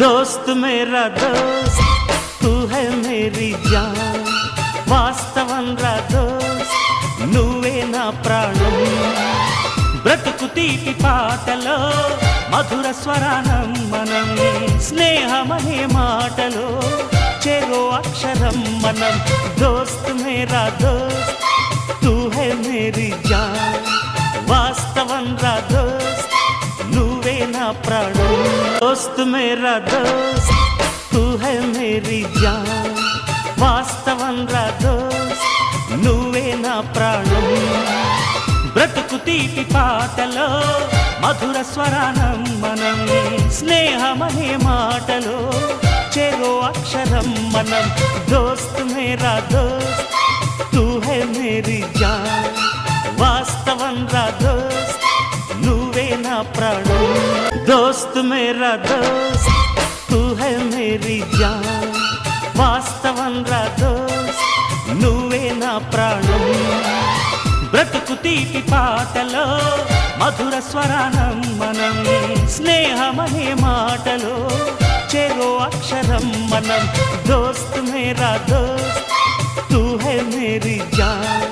दोस्त मेरा दोस्त तू है मेरी जान వాస్తవం రా దోస్త్ నువ్వే నా ప్రాణం బ్రతుకు తీపి పాటలో మధుర స్వరానం మనం స్నేహమనే మాటలో చెరో అక్షరం మనం దోస్త్ మేరా దోస్త్ తూ హై మేరీ జాన్ వాస్తవం రా దోస్త్ నువ్వే నా ప్రాణం దోస్త్ మేరా దోస్త్ తూ హై మేరీ జాన్ వాస్తవం రా దోస్త్ నువ్వే నా ప్రాణం బ్రతుకు తీపి పాటలో మధుర స్వరానం మనం స్నేహమనే మాటలో చెరో అక్షరం మనం దోస్త్ మేరా దోస్త్ తూ హై మేరీ జాన్ వాస్తవం రా దోస్త్ నువ్వే నా ప్రాణం దోస్త్ మేరా దోస్త్ తూ హై మేరీ జాన్ వాస్తవం రా దోస్త్ నువ్వే నా ప్రాణం బ్రతుకు తీపి పాటలో మధుర స్వరానం మనం స్నేహమనే మాటలో చెరో అక్షరం మనం దోస్త్ మేరా దోస్త్ తూ హై మేరీ జాన్